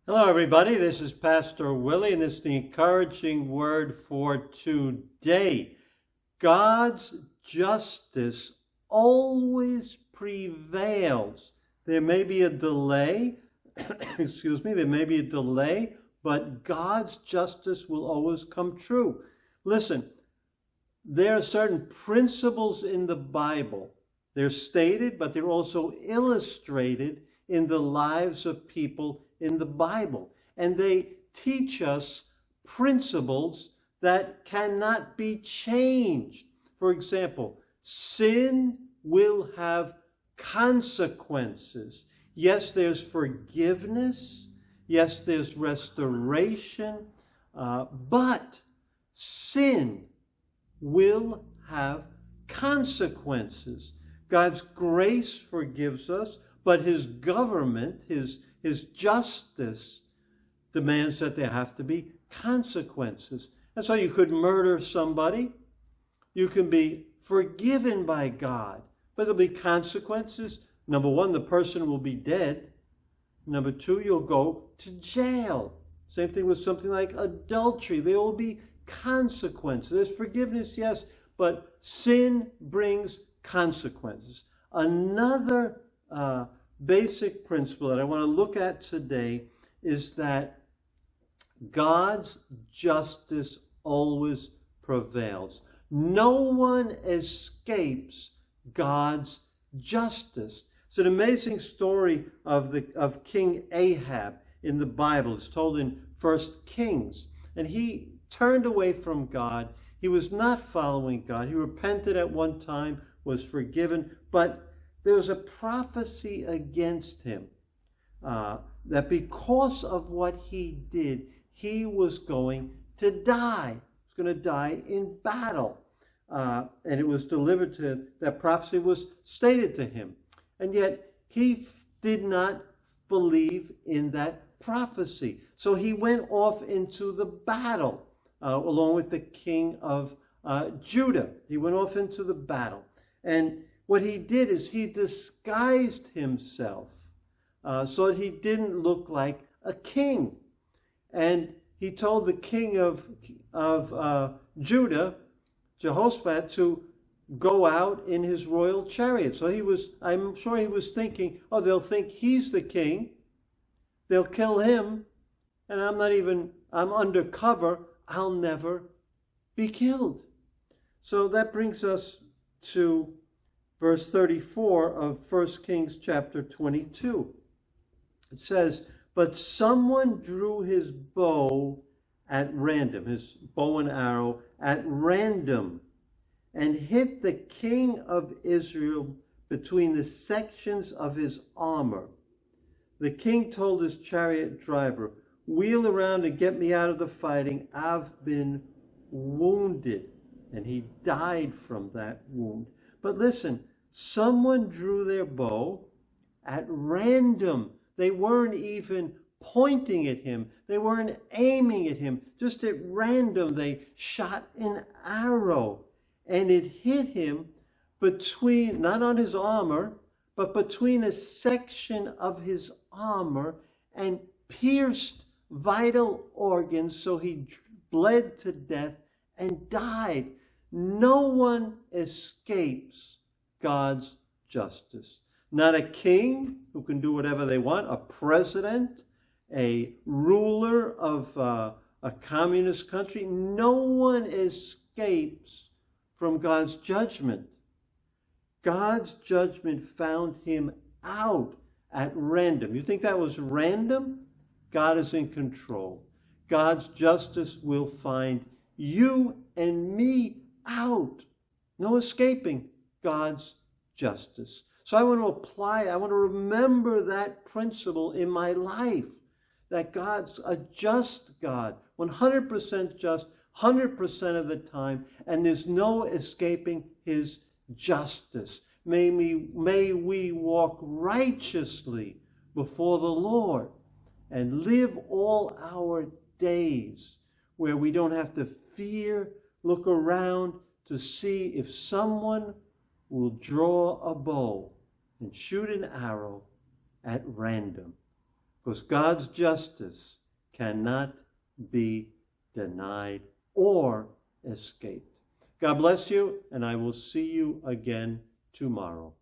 Hello, everybody. This is Pastor Willie, and it's the encouraging word for today. God's justice always prevails. There may be a delay, there may be a delay, but God's justice will always come true. Listen, there are certain principles in the Bible. They're stated, but they're also illustrated in the lives of people in the Bible. And they teach us principles that cannot be changed. For example, sin will have consequences. Yes, there's forgiveness. Yes, there's restoration. But sin will have consequences. God's grace forgives us, but his government, his justice demands that there have to be consequences. And so you could murder somebody. You can be forgiven by God, but there'll be consequences. Number one, the person will be dead. Number two, you'll go to jail. Same thing with something like adultery. There will be consequences. There's forgiveness, yes, but sin brings consequences. Another basic principle that I want to look at today is that God's justice always prevails. No one escapes God's justice. It's an amazing story of King Ahab in the Bible. It's told in 1 Kings. And he turned away from God. He was not following God. He repented at one time, was forgiven, but there was a prophecy against him that because of what he did, he was going to die. He was going to die in battle. And it was delivered to, that prophecy was stated to him. And yet he did not believe in that prophecy. So he went off into the battle along with the king of Judah. He went off into the battle. And what he did is he disguised himself so that he didn't look like a king. And he told the king of Judah, Jehoshaphat, to go out in his royal chariot. So I'm sure he was thinking, oh, they'll think he's the king. They'll kill him. And I'm undercover. I'll never be killed. So that brings us to verse 34 of 1 Kings chapter 22. It says, but someone drew his bow at random, his bow and arrow at random, and hit the king of Israel between the sections of his armor. The king told his chariot driver, wheel around and get me out of the fighting. I've been wounded. And he died from that wound. But listen, someone drew their bow at random. They weren't even pointing at him. They weren't aiming at him. Just at random, they shot an arrow. And it hit him between, not on his armor, but between a section of his armor and pierced vital organs, so he bled to death and died. No one escapes God's justice. Not a king who can do whatever they want, a president, a ruler of a communist country. No one escapes from God's judgment. God's judgment found him out at random. You think that was random? God is in control. God's justice will find you and me out. No escaping God's justice. So I want to remember that principle in my life, that God's a just God, 100% just, 100% of the time, and there's no escaping his justice. May we walk righteously before the Lord and live all our days where we don't have to fear, look around to see if someone will draw a bow and shoot an arrow at random. because God's justice cannot be denied or escaped. God bless you, and I will see you again tomorrow.